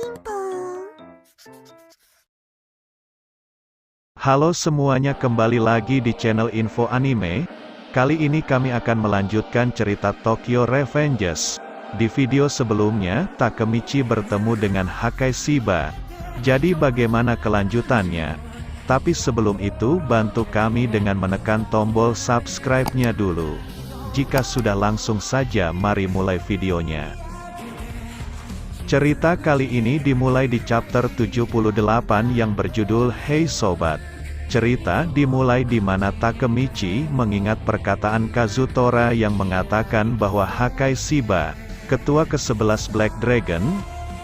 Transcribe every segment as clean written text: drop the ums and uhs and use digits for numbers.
Pingpong. Halo semuanya, kembali lagi di channel Info Anime. Kali ini kami akan melanjutkan cerita Tokyo Revengers. Di video sebelumnya, Takemichi bertemu dengan Hakai Shiba. Jadi bagaimana kelanjutannya? Tapi sebelum itu, bantu kami dengan menekan tombol subscribe-nya dulu. Jika sudah, langsung saja mari mulai videonya. Cerita kali ini dimulai di chapter 78 yang berjudul Hey Sobat. Cerita dimulai di mana Takemichi mengingat perkataan Kazutora yang mengatakan bahwa Hakai Shiba, ketua ke-11 Black Dragon,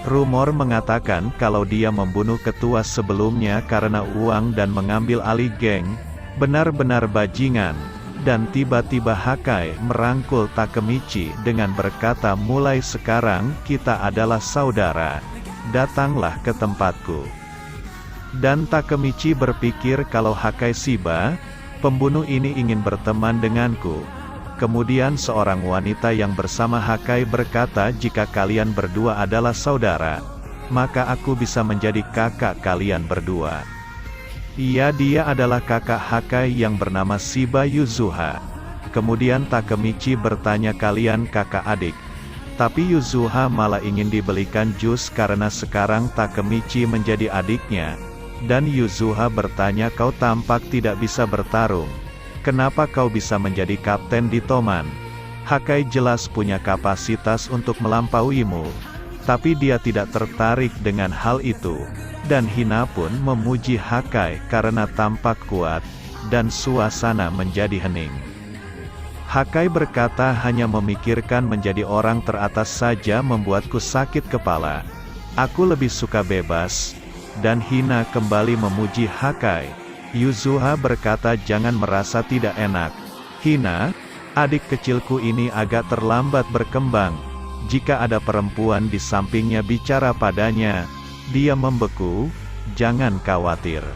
rumor mengatakan kalau dia membunuh ketua sebelumnya karena uang dan mengambil alih geng, benar-benar bajingan. Dan tiba-tiba Hakai merangkul Takemichi dengan berkata, mulai sekarang kita adalah saudara, datanglah ke tempatku. Dan Takemichi berpikir kalau Hakai Shiba, pembunuh ini ingin berteman denganku. Kemudian seorang wanita yang bersama Hakai berkata, jika kalian berdua adalah saudara, maka aku bisa menjadi kakak kalian berdua. Iya, dia adalah kakak Hakai yang bernama Shiba Yuzuha. Kemudian Takemichi bertanya, kalian kakak adik? Tapi Yuzuha malah ingin dibelikan jus karena sekarang Takemichi menjadi adiknya. Dan Yuzuha bertanya, kau tampak tidak bisa bertarung. Kenapa kau bisa menjadi kapten di Toman? Hakai jelas punya kapasitas untuk melampauimu. Tapi dia tidak tertarik dengan hal itu. Dan Hina pun memuji Hakai karena tampak kuat, dan suasana menjadi hening. Hakai berkata, hanya memikirkan menjadi orang teratas saja membuatku sakit kepala. Aku lebih suka bebas. Dan Hina kembali memuji Hakai. Yuzuha berkata, jangan merasa tidak enak. Hina, adik kecilku ini agak terlambat berkembang. Jika ada perempuan di sampingnya bicara padanya, dia membeku, jangan khawatir.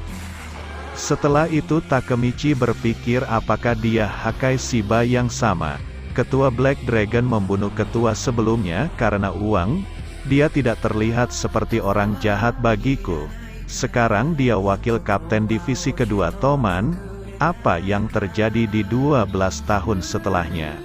Setelah itu Takemichi berpikir apakah dia Hakai Shiba yang sama. Ketua Black Dragon membunuh ketua sebelumnya karena uang. Dia tidak terlihat seperti orang jahat bagiku. Sekarang dia wakil kapten divisi kedua Toman. Apa yang terjadi di 12 tahun setelahnya?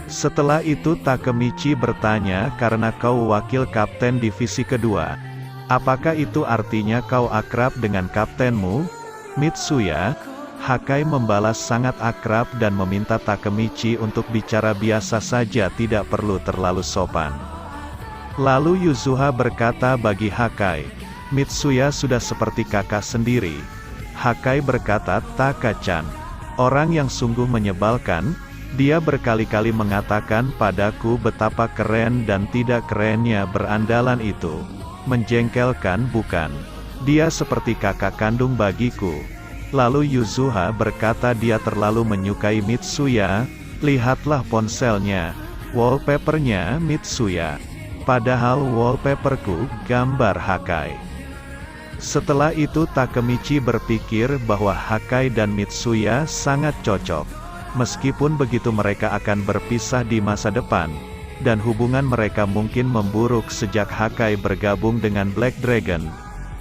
Setelah itu Takemichi bertanya, karena kau wakil kapten divisi kedua, apakah itu artinya kau akrab dengan kaptenmu, Mitsuya? Hakai membalas sangat akrab dan meminta Takemichi untuk bicara biasa saja, tidak perlu terlalu sopan. Lalu Yuzuha berkata bagi Hakai, Mitsuya sudah seperti kakak sendiri. Hakai berkata, Taka-chan, orang yang sungguh menyebalkan. Dia berkali-kali mengatakan padaku betapa keren dan tidak kerennya berandalan itu. Menjengkelkan bukan? Dia seperti kakak kandung bagiku. Lalu Yuzuha berkata, dia terlalu menyukai Mitsuya. Lihatlah ponselnya, wallpapernya Mitsuya. Padahal wallpaperku gambar Hakai. Setelah itu Takemichi berpikir bahwa Hakai dan Mitsuya sangat cocok. Meskipun begitu mereka akan berpisah di masa depan. Dan hubungan mereka mungkin memburuk sejak Hakai bergabung dengan Black Dragon.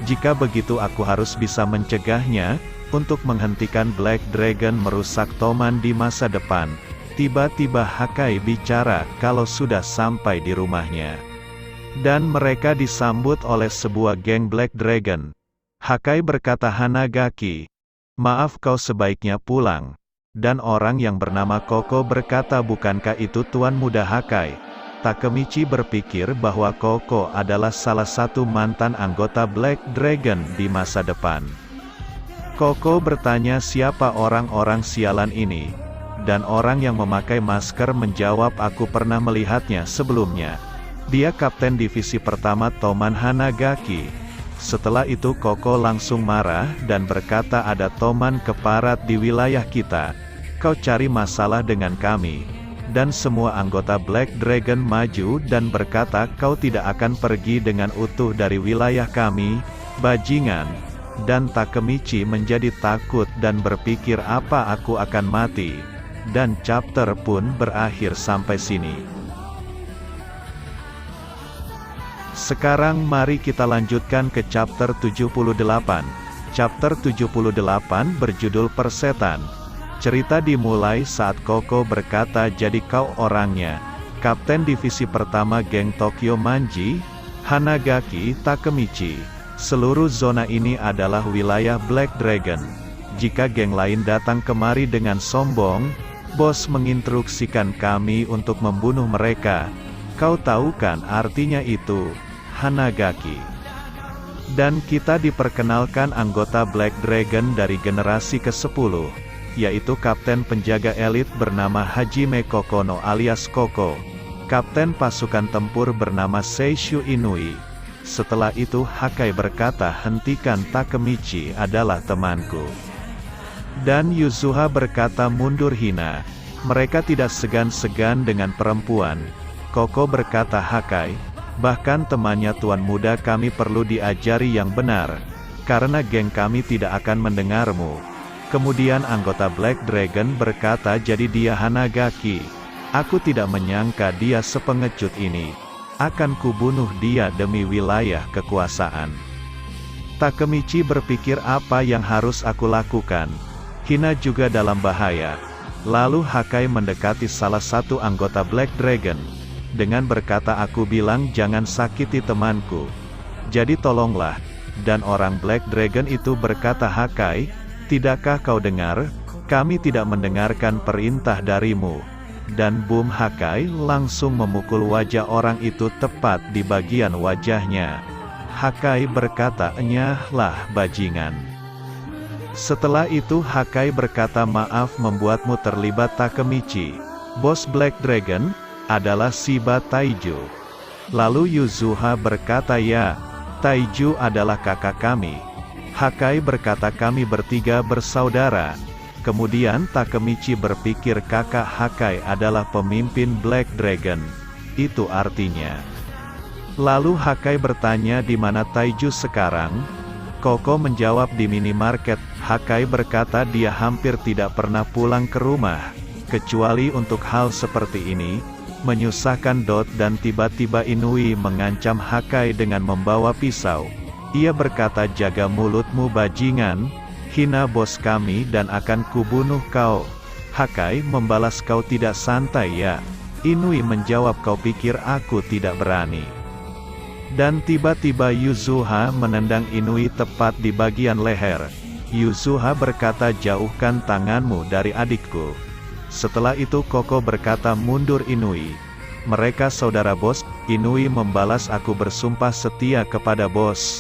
Jika begitu aku harus bisa mencegahnya, untuk menghentikan Black Dragon merusak Toman di masa depan. Tiba-tiba Hakai bicara kalau sudah sampai di rumahnya. Dan mereka disambut oleh sebuah geng Black Dragon. Hakai berkata, Hanagaki, maaf, kau sebaiknya pulang. Dan orang yang bernama Koko berkata, bukankah itu Tuan Muda Hakai? Takemichi berpikir bahwa Koko adalah salah satu mantan anggota Black Dragon di masa depan. Koko bertanya, siapa orang-orang sialan ini? Dan orang yang memakai masker menjawab, aku pernah melihatnya sebelumnya. Dia kapten divisi pertama Toman Hanagaki. Setelah itu Koko langsung marah dan berkata, ada Toman keparat di wilayah kita. Kau cari masalah dengan kami. Dan semua anggota Black Dragon maju dan berkata, kau tidak akan pergi dengan utuh dari wilayah kami, bajingan. Dan Takemichi menjadi takut dan berpikir, apa aku akan mati? Dan chapter pun berakhir sampai sini. Sekarang mari kita lanjutkan ke chapter 78. Chapter 78 berjudul Persetan. Cerita dimulai saat Koko berkata jadi kau orangnya. Kapten Divisi Pertama Geng Tokyo Manji, Hanagaki Takemichi. Seluruh zona ini adalah wilayah Black Dragon. Jika geng lain datang kemari dengan sombong, bos menginstruksikan kami untuk membunuh mereka. Kau tahu kan artinya itu, Hanagaki? Dan kita diperkenalkan anggota Black Dragon dari generasi ke-10, yaitu Kapten Penjaga Elit bernama Hajime Kokono alias Koko. Kapten Pasukan Tempur bernama Seishu Inui. Setelah itu Hakai berkata hentikan, Takemichi adalah temanku. Dan Yuzuha berkata mundur Hina. Mereka tidak segan-segan dengan perempuan. Koko berkata Hakai, bahkan temannya Tuan Muda kami perlu diajari yang benar, karena geng kami tidak akan mendengarmu. Kemudian anggota Black Dragon berkata jadi dia Hanagaki. Aku tidak menyangka dia sepengecut ini. Akan kubunuh dia demi wilayah kekuasaan. Takemichi berpikir apa yang harus aku lakukan. Hina juga dalam bahaya. Lalu Hakai mendekati salah satu anggota Black Dragon. Dengan berkata aku bilang jangan sakiti temanku. Jadi tolonglah. Dan orang Black Dragon itu berkata Hakai, tidakkah kau dengar? Kami tidak mendengarkan perintah darimu. Dan boom, Hakai langsung memukul wajah orang itu tepat di bagian wajahnya. Hakai berkata enyahlah bajingan. Setelah itu Hakai berkata maaf membuatmu terlibat Takemichi. Bos Black Dragon adalah Shiba Taiju. Lalu Yuzuha berkata ya, Taiju adalah kakak kami. Hakai berkata kami bertiga bersaudara. Kemudian Takemichi berpikir kakak Hakai adalah pemimpin Black Dragon. Itu artinya. Lalu Hakai bertanya di mana Taiju sekarang? Koko menjawab di minimarket. Hakai berkata dia hampir tidak pernah pulang ke rumah, kecuali untuk hal seperti ini, menyusahkan Dot, dan tiba-tiba Inui mengancam Hakai dengan membawa pisau. Ia berkata jaga mulutmu bajingan. Hina bos kami dan akan kubunuh kau. Hakai membalas kau tidak santai ya. Inui menjawab kau pikir aku tidak berani. Dan tiba-tiba Yuzuha menendang Inui tepat di bagian leher. Yuzuha berkata jauhkan tanganmu dari adikku. Setelah itu Koko berkata mundur Inui. Mereka saudara bos. Inui membalas aku bersumpah setia kepada bos.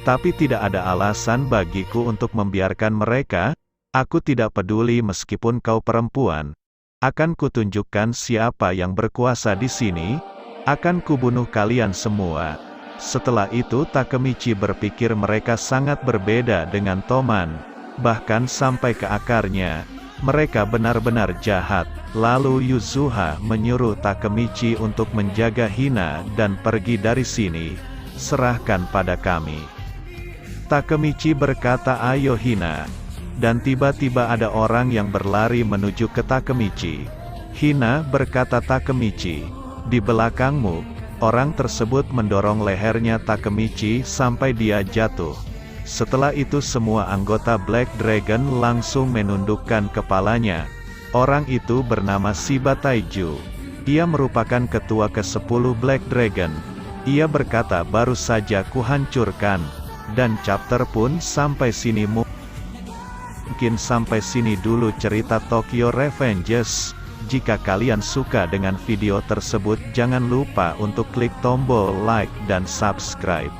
Tapi tidak ada alasan bagiku untuk membiarkan mereka. Aku tidak peduli meskipun kau perempuan. Akan kutunjukkan siapa yang berkuasa di sini. Akan kubunuh kalian semua. Setelah itu Takemichi berpikir mereka sangat berbeda dengan Toman. Bahkan sampai ke akarnya. Mereka benar-benar jahat. Lalu Yuzuha menyuruh Takemichi untuk menjaga Hina dan pergi dari sini. Serahkan pada kami. Takemichi berkata ayo Hina. Dan tiba-tiba ada orang yang berlari menuju ke Takemichi. Hina berkata Takemichi, di belakangmu. Orang tersebut mendorong lehernya Takemichi sampai dia jatuh. Setelah itu semua anggota Black Dragon langsung menundukkan kepalanya. Orang itu bernama Shiba Taiju. Ia merupakan ketua ke-10 Black Dragon. Ia berkata baru saja kuhancurkan. Dan chapter pun sampai sini. Mungkin sampai sini dulu cerita Tokyo Revengers. Jika kalian suka dengan video tersebut jangan lupa untuk klik tombol like dan subscribe.